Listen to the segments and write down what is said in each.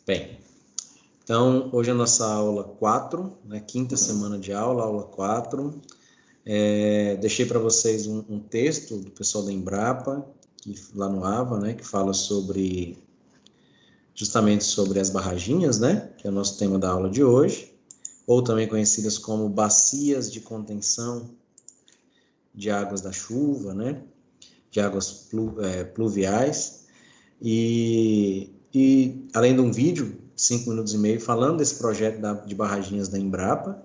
Bem, então, hoje é a nossa aula 4, né, quinta semana de aula, aula 4. Deixei para vocês um texto do pessoal da Embrapa, lá no AVA, né, que fala justamente sobre as barraginhas, né, que é o nosso tema da aula de hoje, ou também conhecidas como bacias de contenção de águas da chuva, né, de águas pluviais, e além de um vídeo, 5 minutos e meio, falando desse projeto de barraginhas da Embrapa,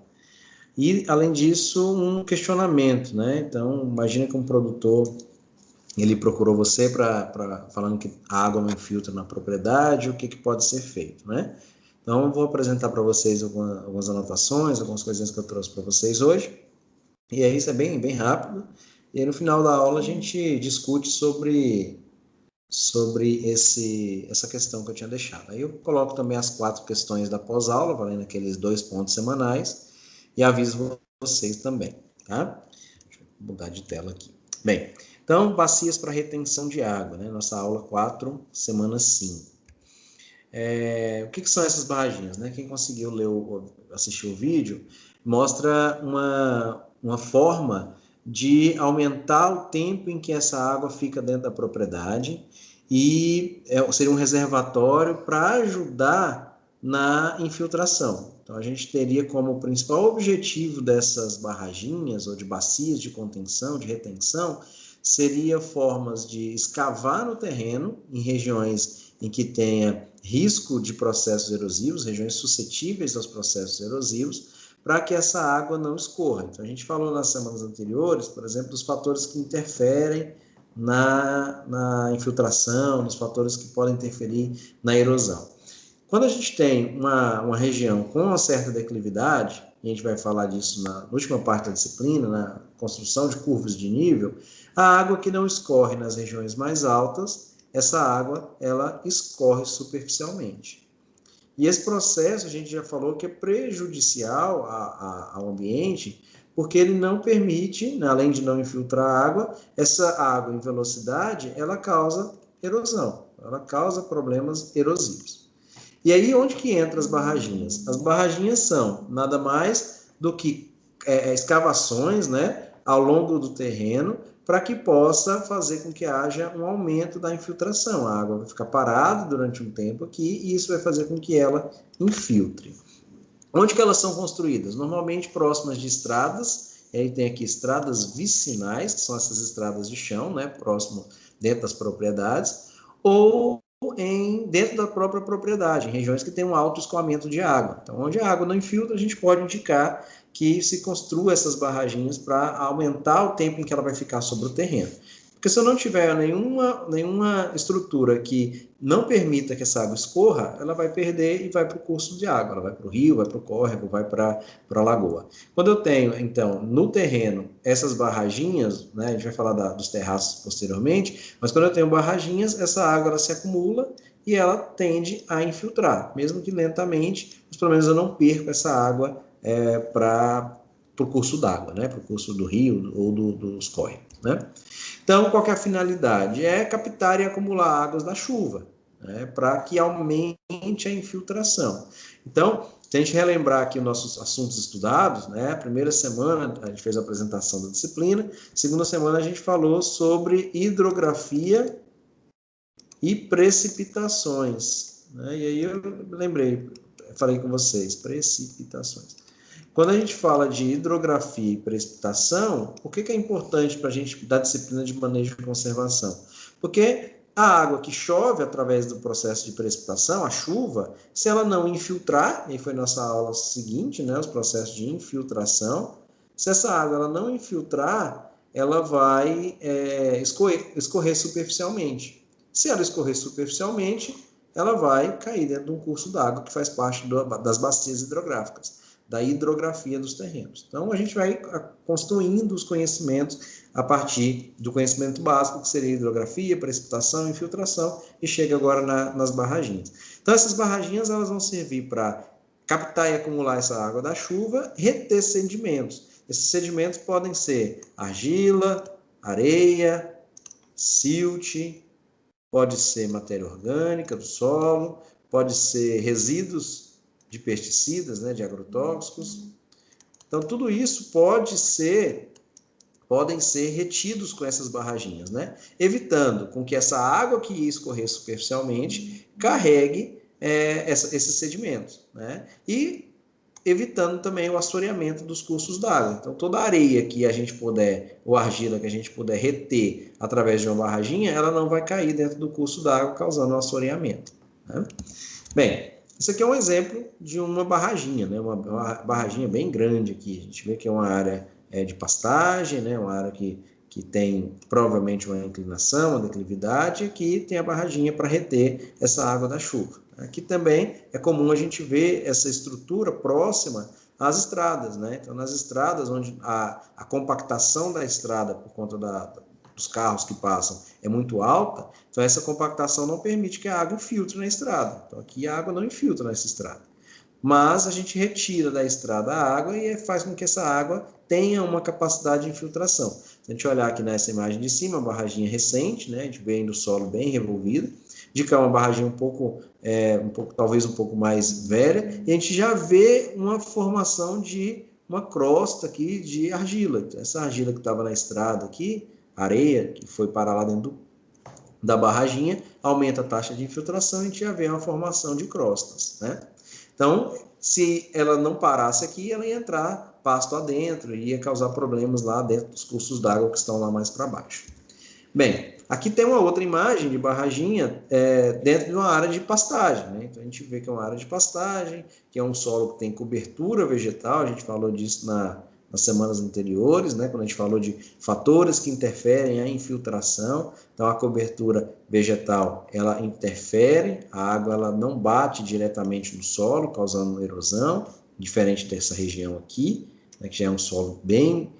e além disso, um questionamento, né? Então, imagina que um produtor, ele procurou você falando que a água não infiltra na propriedade, o que pode ser feito, né? Então, eu vou apresentar para vocês algumas anotações, algumas coisinhas que eu trouxe para vocês hoje, e aí isso é bem rápido, e aí no final da aula a gente discute sobre essa questão que eu tinha deixado. Aí eu coloco também as 4 questões da pós-aula, valendo aqueles 2 pontos semanais, e aviso vocês também, tá? Deixa eu mudar de tela aqui. Bem, então, bacias para retenção de água, né? Nossa aula 4, semana 5. O que são essas barraginhas, né? Quem conseguiu assistir o vídeo, mostra uma forma de aumentar o tempo em que essa água fica dentro da propriedade e seria um reservatório para ajudar na infiltração. Então, a gente teria como principal objetivo dessas barraginhas ou de bacias de contenção, de retenção, seria formas de escavar no terreno, em regiões em que tenha risco de processos erosivos, regiões suscetíveis aos processos erosivos, para que essa água não escorra. Então, a gente falou nas semanas anteriores, por exemplo, dos fatores que interferem na infiltração, nos fatores que podem interferir na erosão. Quando a gente tem uma região com uma certa declividade, e a gente vai falar disso na última parte da disciplina, na construção de curvas de nível, a água que não escorre nas regiões mais altas, essa água ela escorre superficialmente. E esse processo, a gente já falou que é prejudicial ao ambiente, porque ele não permite, né, além de não infiltrar água, essa água em velocidade, ela causa erosão, ela causa problemas erosivos. E aí, onde que entram as barraginhas? As barraginhas são nada mais do que escavações, né, ao longo do terreno, para que possa fazer com que haja um aumento da infiltração. A água vai ficar parada durante um tempo aqui e isso vai fazer com que ela infiltre. Onde que elas são construídas? Normalmente próximas de estradas, e aí tem aqui estradas vicinais, que são essas estradas de chão, né, próximo dentro das propriedades, ou dentro da própria propriedade, em regiões que tem um alto escoamento de água. Então, onde a água não infiltra, a gente pode indicar que se construa essas barraginhas para aumentar o tempo em que ela vai ficar sobre o terreno. Porque se eu não tiver nenhuma estrutura que não permita que essa água escorra, ela vai perder e vai para o curso de água. Ela vai para o rio, vai para o córrego, vai para a lagoa. Quando eu tenho, então, no terreno, essas barraginhas, né, a gente vai falar dos terraços posteriormente, mas quando eu tenho barraginhas, essa água ela se acumula e ela tende a infiltrar, mesmo que lentamente, mas pelo menos eu não perco essa água para o curso d'água, né, para o curso do rio ou dos córregos, né? Então, qual que é a finalidade? É captar e acumular águas da chuva, né, para que aumente a infiltração. Então, se a gente relembrar aqui os nossos assuntos estudados, né, primeira semana a gente fez a apresentação da disciplina, segunda semana a gente falou sobre hidrografia e precipitações, né, e aí eu lembrei, falei com vocês, precipitações. Quando a gente fala de hidrografia e precipitação, por que é importante para a gente dar disciplina de manejo e conservação? Porque a água que chove através do processo de precipitação, a chuva, se ela não infiltrar, e foi nossa aula seguinte, né, os processos de infiltração, se essa água ela não infiltrar, ela vai escorrer superficialmente. Se ela escorrer superficialmente, ela vai cair dentro de um curso d'água que faz parte das bacias hidrográficas, da hidrografia dos terrenos. Então, a gente vai construindo os conhecimentos a partir do conhecimento básico, que seria hidrografia, precipitação, infiltração, e chega agora nas barraginhas. Então, essas barraginhas elas vão servir para captar e acumular essa água da chuva, reter sedimentos. Esses sedimentos podem ser argila, areia, silt, pode ser matéria orgânica do solo, pode ser resíduos de pesticidas, né, de agrotóxicos. Então, tudo isso podem ser retidos com essas barraginhas, né? Evitando com que essa água que ia escorrer superficialmente carregue esses sedimentos, né? E evitando também o assoreamento dos cursos d'água. Então, toda a areia que a gente puder, ou argila que a gente puder reter através de uma barraginha, ela não vai cair dentro do curso d'água, causando um assoreamento, né? Bem, isso aqui é um exemplo de uma barraginha, né? Uma barraginha bem grande aqui. A gente vê que é uma área de pastagem, né? Uma área que tem provavelmente uma inclinação, uma declividade, e aqui tem a barraginha para reter essa água da chuva. Aqui também é comum a gente ver essa estrutura próxima às estradas, né? Então, nas estradas, onde a compactação da estrada, por conta dos carros que passam, é muito alta, então essa compactação não permite que a água infiltre na estrada. Então, aqui a água não infiltra nessa estrada. Mas a gente retira da estrada a água e faz com que essa água tenha uma capacidade de infiltração. Se a gente olhar aqui nessa imagem de cima, uma barraginha recente, né? A gente vê ainda o solo bem revolvido, de cá uma barraginha talvez um pouco mais velha, e a gente já vê uma formação de uma crosta aqui de argila. Então, essa argila que estava na estrada aqui, areia, que foi parar lá dentro da barraginha, aumenta a taxa de infiltração e a gente já vê uma formação de crostas, né? Então, se ela não parasse aqui, ela ia entrar pasto adentro e ia causar problemas lá dentro dos cursos d'água que estão lá mais para baixo. Bem, aqui tem uma outra imagem de barraginha dentro de uma área de pastagem, né? Então, a gente vê que é uma área de pastagem, que é um solo que tem cobertura vegetal, a gente falou disso nas semanas anteriores, né, quando a gente falou de fatores que interferem a infiltração. Então, a cobertura vegetal, ela interfere, a água ela não bate diretamente no solo, causando erosão, diferente dessa região aqui, né, que já é um solo bem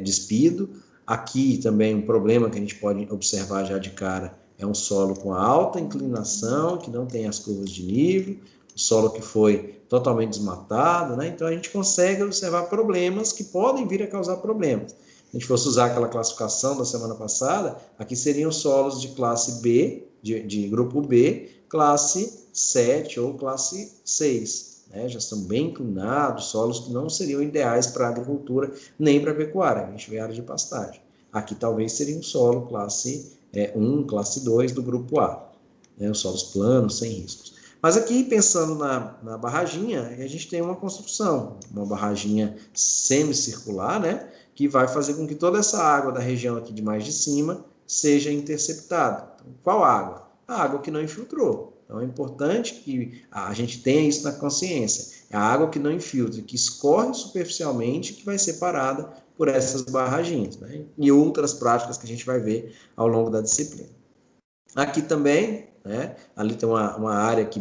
despido. Aqui também um problema que a gente pode observar já de cara é um solo com alta inclinação, que não tem as curvas de nível, um solo que foi totalmente desmatado, né? Então a gente consegue observar problemas que podem vir a causar problemas. Se a gente fosse usar aquela classificação da semana passada, aqui seriam solos de classe B, de grupo B, classe 7 ou classe 6. Né? Já são bem inclinados, solos que não seriam ideais para a agricultura nem para a pecuária. A gente vê área de pastagem. Aqui talvez seria um solo classe 1, classe 2 do grupo A. Né? Os solos planos, sem riscos. Mas aqui, pensando na barraginha, a gente tem uma construção, uma barraginha semicircular, né, que vai fazer com que toda essa água da região aqui de mais de cima seja interceptada. Então, qual água? A água que não infiltrou. Então, é importante que a gente tenha isso na consciência. É a água que não infiltra, que escorre superficialmente, que vai ser parada por essas barraginhas, né, e outras práticas que a gente vai ver ao longo da disciplina. Aqui também, né, ali tem uma área aqui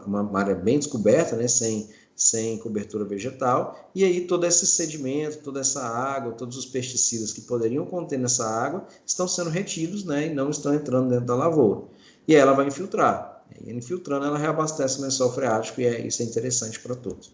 uma área bem descoberta, né, sem cobertura vegetal, e aí todo esse sedimento, toda essa água, todos os pesticidas que poderiam conter nessa água estão sendo retidos, né, e não estão entrando dentro da lavoura. E aí ela vai infiltrar. E infiltrando, ela reabastece o lençol freático e isso é interessante para todos.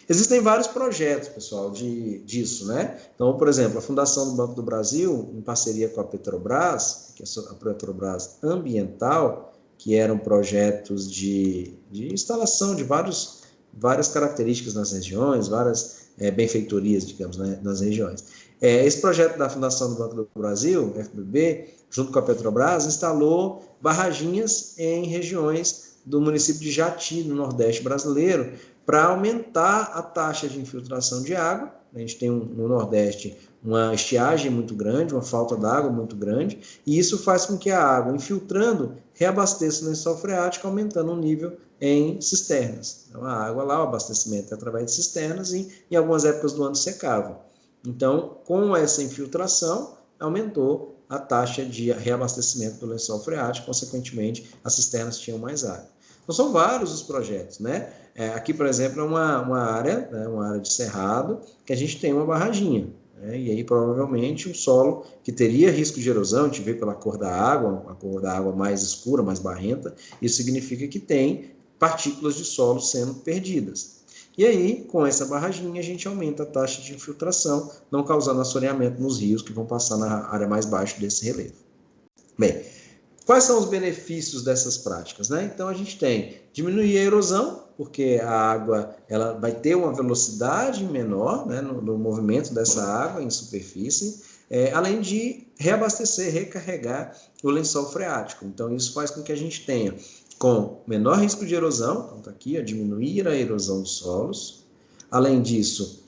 Existem vários projetos, pessoal, disso, né? Então, por exemplo, a Fundação do Banco do Brasil, em parceria com a Petrobras, que é a Petrobras Ambiental, que eram projetos de instalação de várias características nas regiões, várias benfeitorias, digamos, né, nas regiões. Esse projeto da Fundação do Banco do Brasil, FBB, junto com a Petrobras, instalou barraginhas em regiões do município de Jati, no Nordeste brasileiro, para aumentar a taxa de infiltração de água. A gente tem no Nordeste uma estiagem muito grande, uma falta d'água muito grande, e isso faz com que a água, infiltrando, reabasteça o lençol freático, aumentando o nível em cisternas. Então, a água lá, o abastecimento é através de cisternas e em algumas épocas do ano secava. Então, com essa infiltração, aumentou a taxa de reabastecimento do lençol freático, consequentemente, as cisternas tinham mais água. Então, são vários os projetos, né? Aqui, por exemplo, é uma área, né, uma área de cerrado, que a gente tem uma barraginha, né? E aí, provavelmente, um solo que teria risco de erosão, a gente vê pela cor da água, a cor da água mais escura, mais barrenta, isso significa que tem partículas de solo sendo perdidas. E aí, com essa barraginha, a gente aumenta a taxa de infiltração, não causando assoreamento nos rios que vão passar na área mais baixa desse relevo. Bem, Quais são os benefícios dessas práticas, né? Então, a gente tem diminuir a erosão, porque a água ela vai ter uma velocidade menor, né, no movimento dessa água em superfície, além de reabastecer, recarregar o lençol freático. Então, isso faz com que a gente tenha com menor risco de erosão, então está aqui, diminuir a erosão dos solos. Além disso,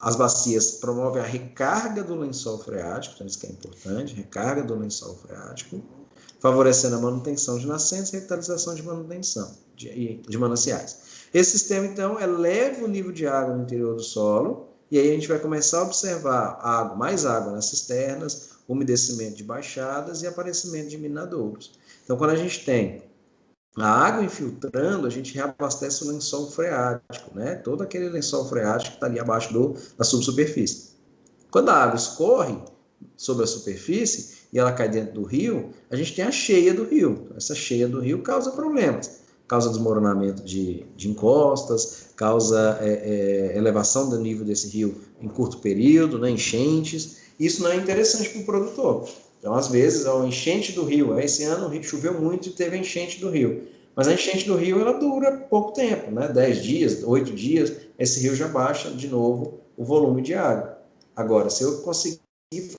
as bacias promovem a recarga do lençol freático, então isso que é importante, recarga do lençol freático, favorecendo a manutenção de nascentes e revitalização de manutenção de mananciais. Esse sistema, então, eleva o nível de água no interior do solo, e aí a gente vai começar a observar mais água nas cisternas, umedecimento de baixadas e aparecimento de minadouros. Então, quando a gente tem a água infiltrando, a gente reabastece o lençol freático, né? Todo aquele lençol freático que está ali abaixo da subsuperfície. Quando a água escorre sobre a superfície e ela cai dentro do rio, a gente tem a cheia do rio. Essa cheia do rio causa problemas. Causa desmoronamento de encostas, causa elevação do nível desse rio em curto período, né? Enchentes. Isso não é interessante para o produtor. Então, às vezes, a enchente do rio, esse ano o rio choveu muito e teve a enchente do rio. Mas a enchente do rio, ela dura pouco tempo, né? 10 dias, 8 dias, esse rio já baixa de novo o volume de água. Agora, se eu conseguir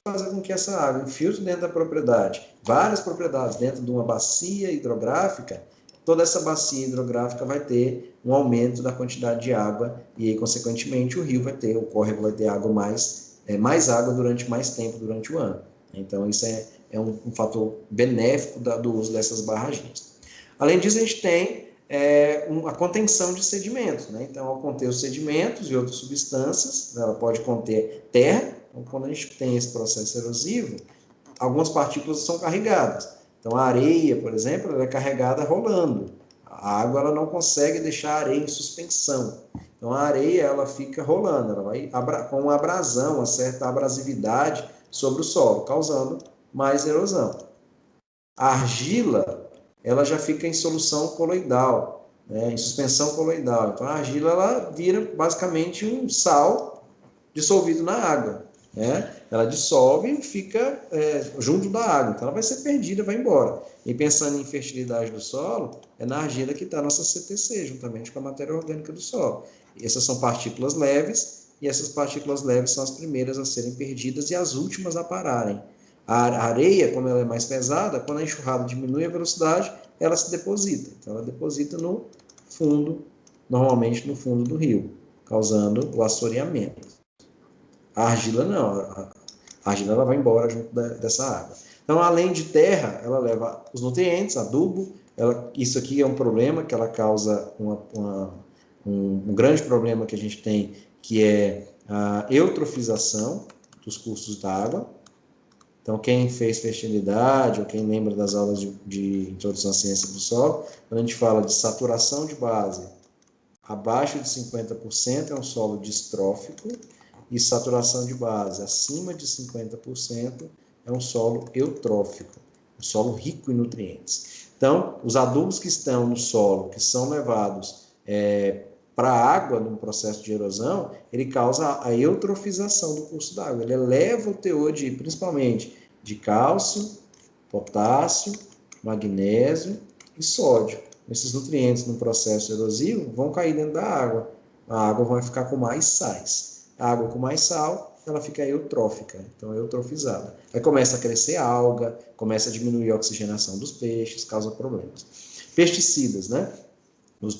fazer com que essa água infiltre dentro da propriedade, várias propriedades dentro de uma bacia hidrográfica, toda essa bacia hidrográfica vai ter um aumento da quantidade de água e aí, consequentemente, o córrego vai ter água mais água durante mais tempo durante o ano. Então, isso é um fator benéfico do uso dessas barragens. Além disso, a gente tem a contenção de sedimentos, né? Então, ao conter os sedimentos e outras substâncias, ela pode conter terra. Então, quando a gente tem esse processo erosivo, algumas partículas são carregadas. Então, a areia, por exemplo, ela é carregada rolando. A água ela não consegue deixar a areia em suspensão. Então, a areia ela fica rolando, ela vai com uma abrasão, uma certa abrasividade sobre o solo, causando mais erosão. A argila, ela já fica em solução coloidal, né, em suspensão coloidal. Então, a argila ela vira basicamente um sal dissolvido na água, né? Ela dissolve e fica junto da água. Então, ela vai ser perdida, vai embora. E pensando em fertilidade do solo, é na argila que está a nossa CTC, juntamente com a matéria orgânica do solo. E essas são partículas leves, e essas partículas leves são as primeiras a serem perdidas e as últimas a pararem. A areia, como ela é mais pesada, quando a enxurrada diminui a velocidade, ela se deposita. Então, ela deposita no fundo, normalmente no fundo do rio, causando o assoreamento. A argila não, a argila ela vai embora junto dessa água. Então, além de terra, ela leva os nutrientes, adubo. Isso aqui é um problema que ela causa um grande problema que a gente tem, que é a eutrofização dos cursos d'água. Então, quem fez fertilidade ou quem lembra das aulas de introdução à ciência do solo, quando a gente fala de saturação de base abaixo de 50% é um solo distrófico, e saturação de base acima de 50% é um solo eutrófico, um solo rico em nutrientes. Então, os adubos que estão no solo, que são levados para a água num processo de erosão, ele causa a eutrofização do curso d'água. Ele eleva o teor principalmente de cálcio, potássio, magnésio e sódio. Esses nutrientes no processo erosivo vão cair dentro da água. A água vai ficar com mais sais. A água com mais sal, ela fica eutrófica, então eutrofizada. Aí começa a crescer alga, começa a diminuir a oxigenação dos peixes, causa problemas. Pesticidas, né?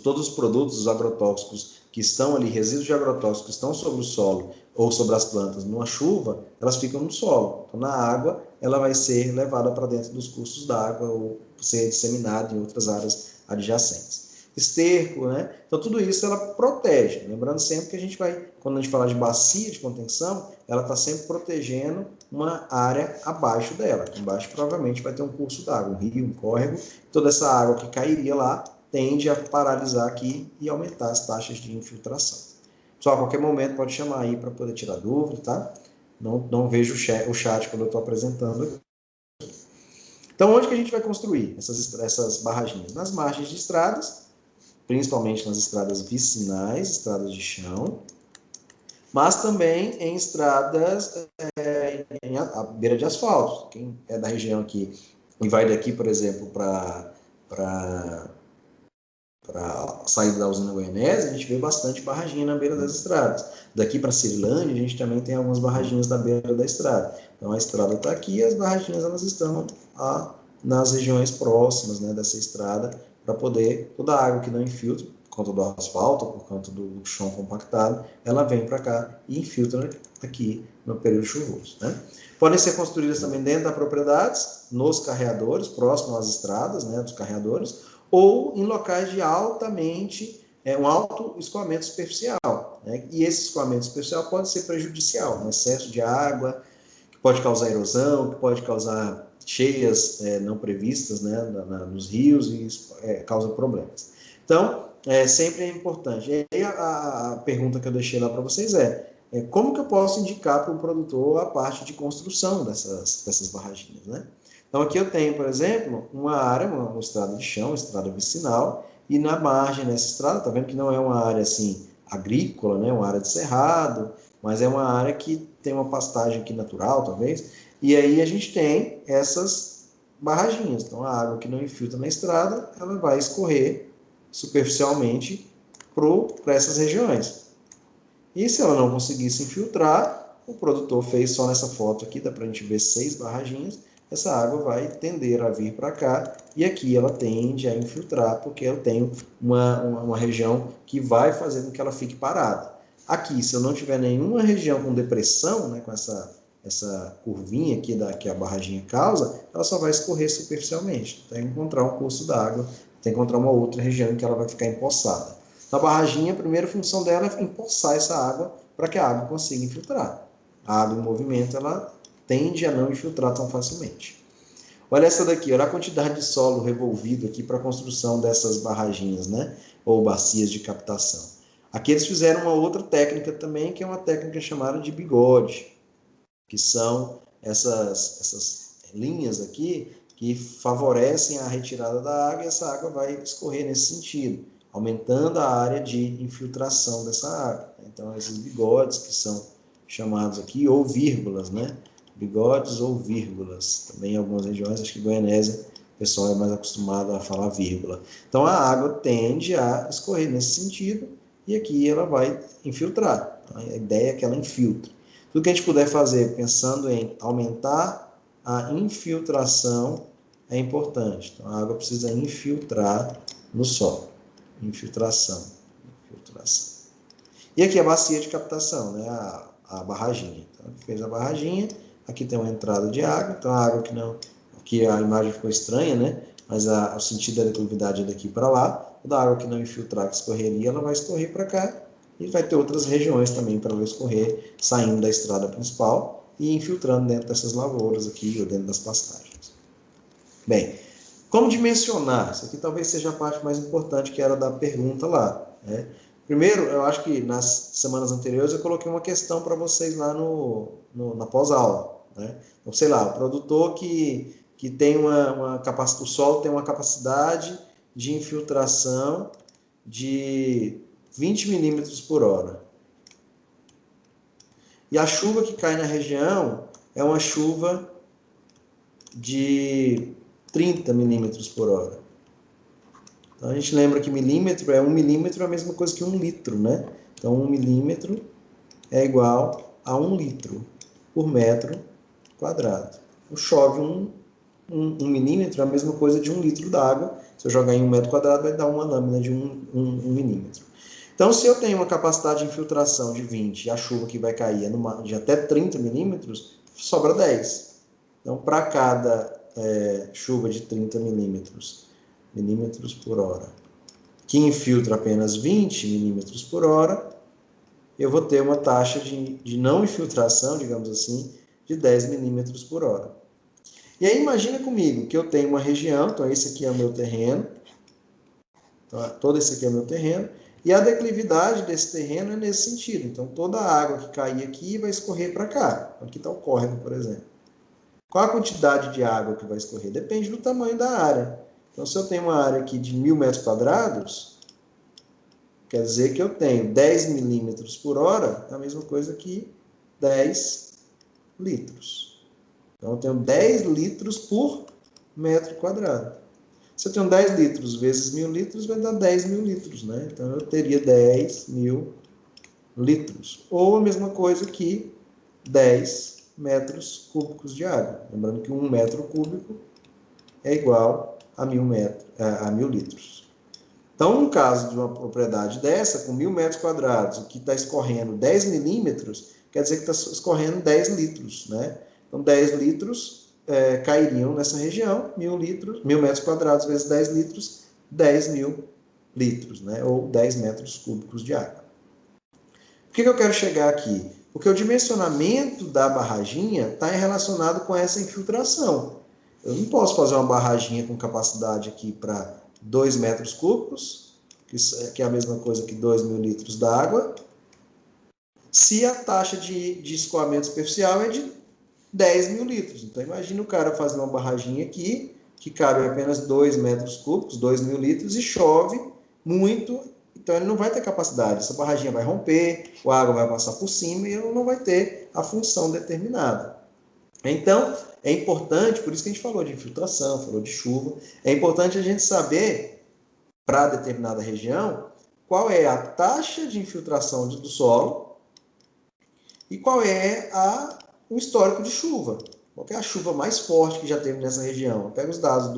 Todos os produtos, os agrotóxicos que estão ali, resíduos de agrotóxicos que estão sobre o solo ou sobre as plantas numa chuva, elas ficam no solo. Então, na água, ela vai ser levada para dentro dos cursos d'água ou ser disseminada em outras áreas adjacentes. Esterco, né? Então, tudo isso ela protege. Lembrando sempre que a gente vai, quando a gente fala de bacia de contenção, ela está sempre protegendo uma área abaixo dela. Embaixo, provavelmente, vai ter um curso d'água, um rio, um córrego. Toda essa água que cairia lá tende a paralisar aqui e aumentar as taxas de infiltração. Pessoal, a qualquer momento pode chamar aí para poder tirar dúvida, tá? Não vejo o chat quando eu estou apresentando. Então, onde que a gente vai construir essas barraginhas? Nas margens de estradas, principalmente nas estradas vicinais, estradas de chão, mas também em estradas à beira de asfalto. Quem é da região aqui e vai daqui, por exemplo, para a saída da usina Goianésia, a gente vê bastante barraginha na beira das estradas. Daqui para Cirilândia, a gente também tem algumas barraginhas na beira da estrada. Então, a estrada está aqui e as barraginhas elas estão nas regiões próximas, né, dessa estrada, para poder, toda a água que não infiltra, por conta do asfalto, por conta do chão compactado, ela vem para cá e infiltra aqui no período chuvoso, né? Podem ser construídas também dentro das propriedades, nos carreadores, próximo às estradas, né, dos carreadores, ou em locais de um alto escoamento superficial, né? E esse escoamento superficial pode ser prejudicial, um excesso de água, que pode causar erosão, que pode causar cheias não previstas, né, nos rios, e isso causa problemas. Então, sempre é importante. E aí a pergunta que eu deixei lá para vocês como que eu posso indicar para o produtor a parte de construção dessas barraginhas, né? Então, aqui eu tenho, por exemplo, uma área, uma estrada de chão, uma estrada vicinal, e na margem dessa estrada, tá vendo que não é uma área, assim, agrícola, né? Uma área de cerrado, mas é uma área que tem uma pastagem aqui natural, talvez, e aí a gente tem essas barraginhas. Então, a água que não infiltra na estrada, ela vai escorrer superficialmente para essas regiões. E se ela não conseguisse infiltrar, o produtor fez só nessa foto aqui, dá para a gente ver 6 barraginhas, essa água vai tender a vir para cá, e aqui ela tende a infiltrar, porque eu tenho uma região que vai fazer com que ela fique parada. Aqui, se eu não tiver nenhuma região com depressão, né, com essa curvinha aqui que a barraginha causa, ela só vai escorrer superficialmente. Tem que encontrar um curso d'água, tem que encontrar uma outra região que ela vai ficar empoçada. Na barraginha, a primeira função dela é empoçar essa água para que a água consiga infiltrar. A água em movimento, ela tende a não infiltrar tão facilmente. Olha essa daqui, olha a quantidade de solo revolvido aqui para a construção dessas barraginhas, né? Ou bacias de captação. Aqui eles fizeram uma outra técnica também, que é uma técnica chamada de bigode, que são essas linhas aqui que favorecem a retirada da água, e essa água vai escorrer nesse sentido, aumentando a área de infiltração dessa água. Então, esses bigodes que são chamados aqui, ou vírgulas, né? Bigodes ou vírgulas. Também em algumas regiões, acho que Goianésia, o pessoal é mais acostumado a falar vírgula. Então, a água tende a escorrer nesse sentido, e aqui ela vai infiltrar. A ideia é que ela infiltre. Tudo que a gente puder fazer pensando em aumentar a infiltração é importante. Então, a água precisa infiltrar no solo. Infiltração. E aqui a bacia de captação, né? A barraginha. Então, fez a barraginha, aqui tem uma entrada de água, então a água que não... Aqui a imagem ficou estranha, né? Mas o sentido da declividade é daqui para lá. Toda a água que não infiltrar, que escorreria, ela vai escorrer para cá. E vai ter outras regiões também para ela escorrer, saindo da estrada principal e infiltrando dentro dessas lavouras aqui, ou dentro das pastagens. Bem, como dimensionar? Isso aqui talvez seja a parte mais importante, que era da pergunta lá, né? Primeiro, eu acho que nas semanas anteriores eu coloquei uma questão para vocês lá na pós-aula, né? Então, sei lá, o produtor que tem uma capacidade, o solo tem uma capacidade de infiltração de 20 milímetros por hora. E a chuva que cai na região é uma chuva de 30 milímetros por hora. Então, a gente lembra que milímetro é 1 milímetro, é a mesma coisa que 1 litro, né? Então, 1 milímetro é igual a 1 litro por metro quadrado. Então, chove 1 milímetro, é a mesma coisa de 1 litro d'água. Se eu jogar em 1 metro quadrado, vai dar uma lâmina de 1 milímetro. Então, se eu tenho uma capacidade de infiltração de 20 e a chuva que vai cair é de até 30 milímetros, sobra 10. Então, para cada chuva de 30 milímetros por hora, que infiltra apenas 20 milímetros por hora, eu vou ter uma taxa de não infiltração, digamos assim, de 10 milímetros por hora. E aí imagina comigo que eu tenho uma região, então esse aqui é o meu terreno, então, todo esse aqui é o meu terreno, e a declividade desse terreno é nesse sentido. Então toda a água que cair aqui vai escorrer para cá. Aqui está o córrego, por exemplo. Qual a quantidade de água que vai escorrer? Depende do tamanho da área. Então, se eu tenho uma área aqui de 1.000 metros quadrados, quer dizer que eu tenho 10 milímetros por hora, é a mesma coisa que 10 litros. Então, eu tenho 10 litros por metro quadrado. Se eu tenho 10 litros vezes 1.000 litros, vai dar 10.000 litros, né? Então, eu teria 10.000 litros. Ou a mesma coisa que 10 metros cúbicos de água. Lembrando que 1 metro cúbico é igual a 1.000 litros. Então, no caso de uma propriedade dessa, com 1.000 metros quadrados, que está escorrendo 10 milímetros, quer dizer que está escorrendo 10 litros, né? Então, 10 litros cairiam nessa região, 1.000 metros quadrados vezes 10 litros, 10.000 litros, né? Ou 10 metros cúbicos de água. Por que eu quero chegar aqui? Porque o dimensionamento da barraginha está relacionado com essa infiltração. Eu não posso fazer uma barraginha com capacidade aqui para 2 metros cúbicos, que é a mesma coisa que 2.000 litros d'água, se a taxa de escoamento superficial é de 10.000 litros. Então, imagina o cara fazer uma barraginha aqui, que cabe apenas 2 metros cúbicos, 2.000 litros, e chove muito, então ele não vai ter capacidade. Essa barraginha vai romper, a água vai passar por cima e ele não vai ter a função determinada. Então, é importante, por isso que a gente falou de infiltração, falou de chuva, é importante a gente saber, para determinada região, qual é a taxa de infiltração do solo e qual é o histórico de chuva. Qual é a chuva mais forte que já teve nessa região? Eu pego os dados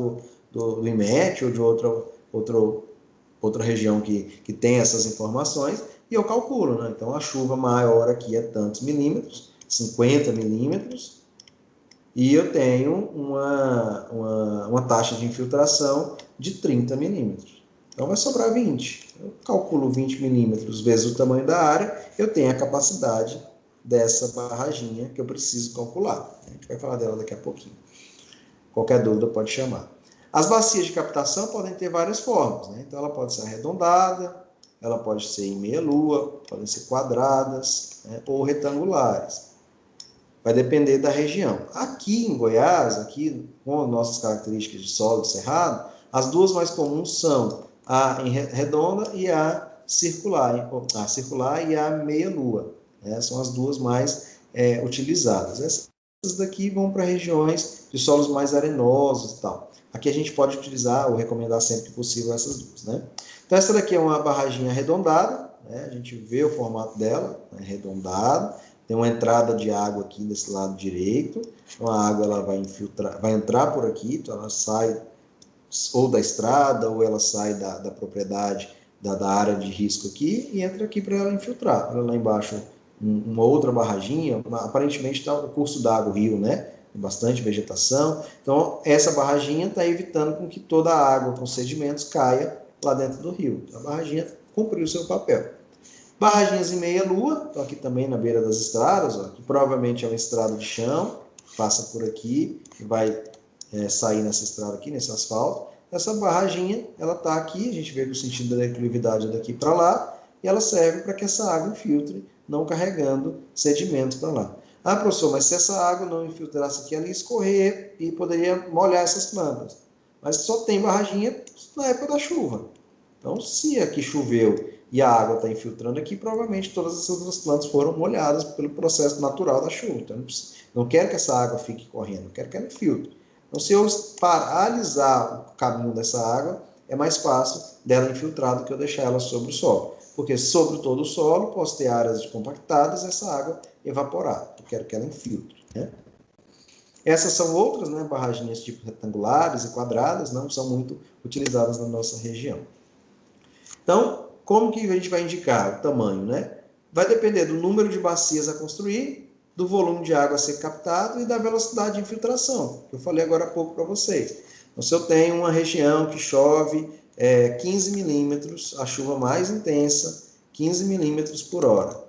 do IMET ou de outra região que tem essas informações e eu calculo, né? Então, a chuva maior aqui é tantos milímetros, 50 milímetros, e eu tenho uma taxa de infiltração de 30 milímetros. Então, vai sobrar 20. Eu calculo 20 milímetros vezes o tamanho da área, eu tenho a capacidade dessa barraginha que eu preciso calcular. A gente vai falar dela daqui a pouquinho. Qualquer dúvida pode chamar. As bacias de captação podem ter várias formas, né? Então, ela pode ser arredondada, ela pode ser em meia-lua, podem ser quadradas, né? Ou retangulares. Vai depender da região. Aqui em Goiás, aqui com as nossas características de solo de cerrado, as duas mais comuns são a redonda e a circular. A circular e a meia-lua. Né? São as duas mais utilizadas. Essas daqui vão para regiões de solos mais arenosos e tal. Aqui a gente pode utilizar ou recomendar sempre que possível essas duas. Né? Então, essa daqui é uma barraginha arredondada. Né? A gente vê o formato dela, né? Arredondado. Tem uma entrada de água aqui desse lado direito. Então, a água ela vai infiltrar, vai entrar por aqui, então ela sai ou da estrada, ou ela sai da propriedade, da área de risco aqui, e entra aqui para ela infiltrar. Olha lá embaixo uma outra barraginha, aparentemente está o curso d'água, o rio, né? Tem bastante vegetação. Então, essa barraginha está evitando com que toda a água com sedimentos caia lá dentro do rio. Então, a barraginha cumpriu o seu papel. Barraginhas em meia-lua, estão aqui também na beira das estradas, ó, que provavelmente é uma estrada de chão, passa por aqui e vai sair nessa estrada aqui, nesse asfalto. Essa barraginha, ela está aqui, a gente vê que o sentido da declividade é daqui para lá, e ela serve para que essa água infiltre, não carregando sedimentos para lá. Ah, professor, mas se essa água não infiltrasse aqui, ela ia escorrer e poderia molhar essas plantas. Mas só tem barraginha na época da chuva. Então, se aqui choveu e a água está infiltrando aqui, provavelmente todas essas outras plantas foram molhadas pelo processo natural da chuva. Então, não quero que essa água fique correndo, quero que ela infiltre. Então, se eu paralisar o caminho dessa água, é mais fácil dela infiltrar do que eu deixar ela sobre o solo. Porque sobre todo o solo, posso ter áreas compactadas e essa água evaporar. Eu quero que ela infiltre. Né? Essas são outras, né, barraginhas tipo retangulares e quadradas, não são muito utilizadas na nossa região. Então, como que a gente vai indicar o tamanho, né? Vai depender do número de bacias a construir, do volume de água a ser captado e da velocidade de infiltração, que eu falei agora há pouco para vocês. Então, se eu tenho uma região que chove 15 milímetros, a chuva mais intensa, 15 milímetros por hora.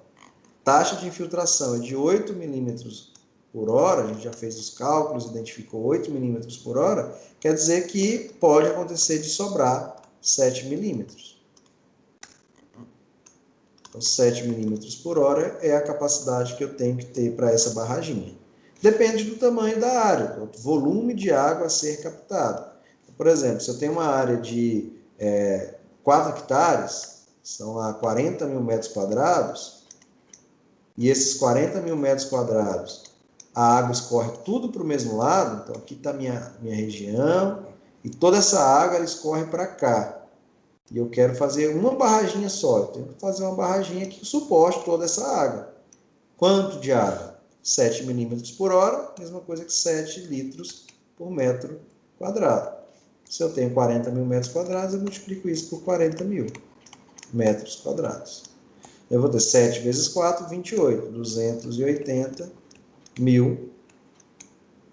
Taxa de infiltração é de 8 milímetros por hora, a gente já fez os cálculos, identificou 8 milímetros por hora, quer dizer que pode acontecer de sobrar 7 milímetros. Então, 7 milímetros por hora é a capacidade que eu tenho que ter para essa barraginha. Depende do tamanho da área, do volume de água a ser captado. Por exemplo, se eu tenho uma área de 4 hectares, são lá 40 mil metros quadrados, e esses 40 mil metros quadrados a água escorre tudo para o mesmo lado, então aqui está minha região, e toda essa água ela escorre para cá. E eu quero fazer uma barraginha só, eu tenho que fazer uma barraginha que suporte toda essa água. Quanto de água? 7 milímetros por hora, mesma coisa que 7 litros por metro quadrado. Se eu tenho 40 mil metros quadrados, eu multiplico isso por 40 mil metros quadrados. Eu vou ter 7 vezes 4, 28, 280 mil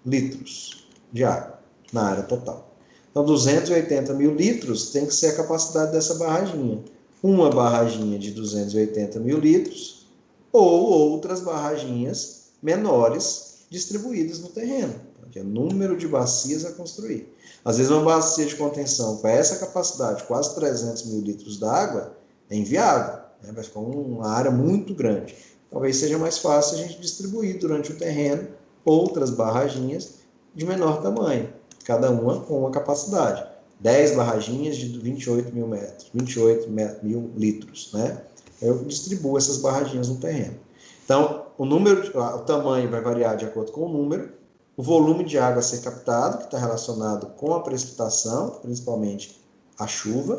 litros de água na área total. Então, 280 mil litros tem que ser a capacidade dessa barraginha. Uma barraginha de 280 mil litros ou outras barraginhas menores distribuídas no terreno. Que é o número de bacias a construir. Às vezes, uma bacia de contenção com essa capacidade, quase 300 mil litros d'água, é inviável. Né? Vai ficar uma área muito grande. Talvez seja mais fácil a gente distribuir durante o terreno outras barraginhas de menor tamanho, cada uma com uma capacidade. 10 barraginhas de 28 mil metros, 28 mil litros, né? Eu distribuo essas barraginhas no terreno. Então, o tamanho vai variar de acordo com o número, o volume de água a ser captado, que está relacionado com a precipitação, principalmente a chuva,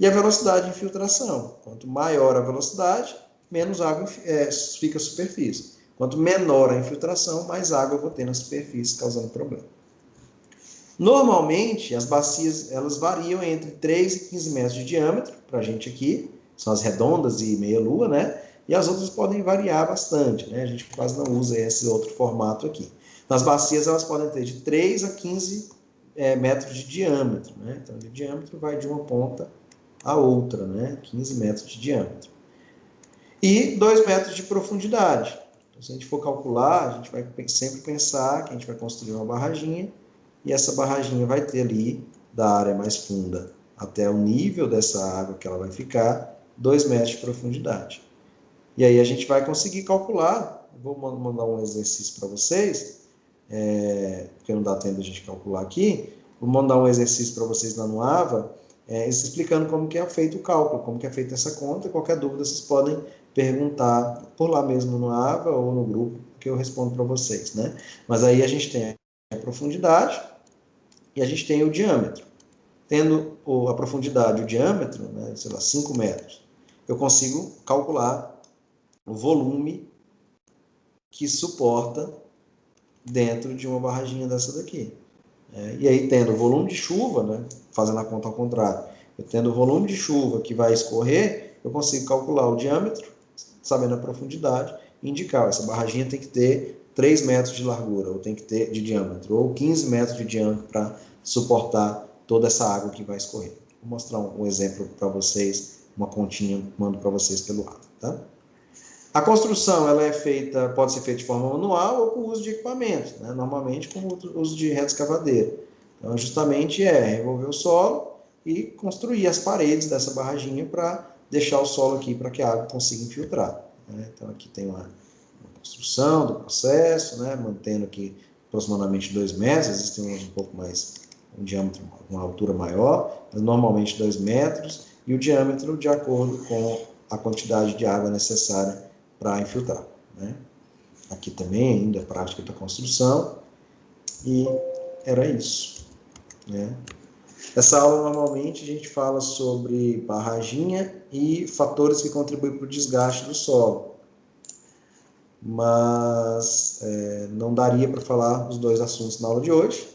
e a velocidade de infiltração. Quanto maior a velocidade, menos água fica à superfície. Quanto menor a infiltração, mais água eu vou ter na superfície, causando problema. Normalmente, as bacias elas variam entre 3 e 15 metros de diâmetro, para a gente aqui, são as redondas e meia-lua, né? E as outras podem variar bastante, né? A gente quase não usa esse outro formato aqui. Nas bacias, elas podem ter de 3 a 15 metros de diâmetro, né? Então, o diâmetro vai de uma ponta a outra, né? 15 metros de diâmetro. E 2 metros de profundidade. Então, se a gente for calcular, a gente vai sempre pensar que a gente vai construir uma barraginha, e essa barraginha vai ter ali, da área mais funda até o nível dessa água que ela vai ficar, 2 metros de profundidade. E aí a gente vai conseguir calcular, vou mandar um exercício para vocês, porque não dá tempo de a gente calcular aqui, vou mandar um exercício para vocês lá no AVA, explicando como que é feito o cálculo, como que é feita essa conta. Qualquer dúvida vocês podem perguntar por lá mesmo no AVA ou no grupo, que eu respondo para vocês, né? Mas aí a gente tem a profundidade e a gente tem o diâmetro. Tendo a profundidade e o diâmetro, né, sei lá, 5 metros, eu consigo calcular o volume que suporta dentro de uma barraginha dessa daqui. E aí, tendo o volume de chuva, né, fazendo a conta ao contrário, eu tendo o volume de chuva que vai escorrer, eu consigo calcular o diâmetro, sabendo a profundidade, e indicar, essa barraginha tem que ter 3 metros de largura, ou tem que ter de diâmetro, ou 15 metros de diâmetro para suportar toda essa água que vai escorrer. Vou mostrar um exemplo para vocês, uma continha, mando para vocês pelo lado, tá? A construção ela pode ser feita de forma manual ou com uso de equipamentos, né? Normalmente com o uso de reta escavadeira. Então, justamente revolver o solo e construir as paredes dessa barraginha para deixar o solo aqui para que a água consiga infiltrar. Né? Então, aqui tem uma construção do processo, né? Mantendo aqui aproximadamente 2 metros, existem uns um pouco mais, um diâmetro, uma altura maior, mas normalmente 2 metros, e o diâmetro de acordo com a quantidade de água necessária para infiltrar. Né? Aqui também ainda a prática da construção, e era isso. Né? Essa aula normalmente a gente fala sobre barraginha e fatores que contribuem para o desgaste do solo, mas não daria para falar os dois assuntos na aula de hoje,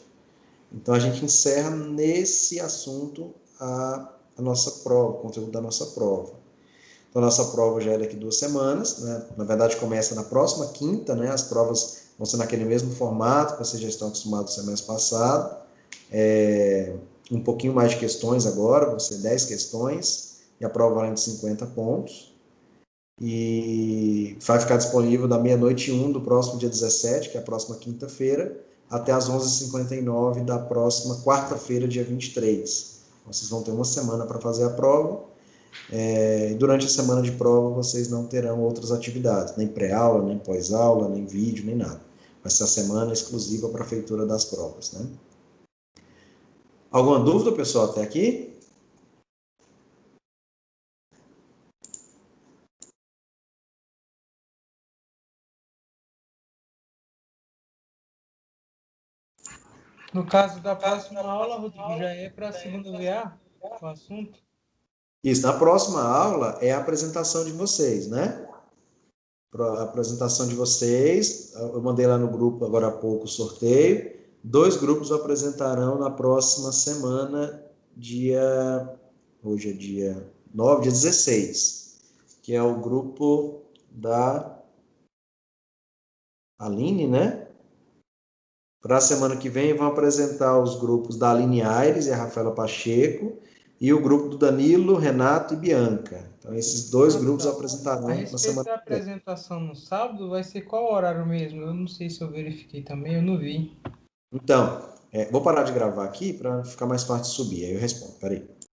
então a gente encerra nesse assunto a nossa prova, o conteúdo da nossa prova. Então, a nossa prova já é daqui 2 semanas, né? Na verdade, começa na próxima quinta, né? As provas vão ser naquele mesmo formato que vocês já estão acostumados no semestre passado. Um pouquinho mais de questões agora, vão ser 10 questões, e a prova valendo 50 pontos. E vai ficar disponível da meia-noite 1 do próximo dia 17, que é a próxima quinta-feira, até as 11h59 da próxima quarta-feira, dia 23. Então, vocês vão ter uma semana para fazer a prova. Durante a semana de prova vocês não terão outras atividades, nem pré-aula, nem pós-aula, nem vídeo, nem nada. Vai ser a semana exclusiva para a feitura das provas. Né? Alguma dúvida, pessoal, até aqui? No caso da próxima aula, Rodrigo, já é para a segunda VA, o assunto? Isso, na próxima aula é a apresentação de vocês, né? A apresentação de vocês, eu mandei lá no grupo agora há pouco o sorteio. 2 grupos apresentarão na próxima semana, hoje é dia 9, dia 16, que é o grupo da Aline, né? Para a semana que vem vão apresentar os grupos da Aline Aires e a Rafaela Pacheco e o grupo do Danilo, Renato e Bianca. Então, esses 2 Ah, grupos tá. A apresentarão na respeito semana da que vem. apresentação no sábado, vai ser qual horário mesmo? Eu não sei se eu verifiquei também, eu não vi. Então, vou parar de gravar aqui para ficar mais fácil de subir, aí eu respondo. Peraí.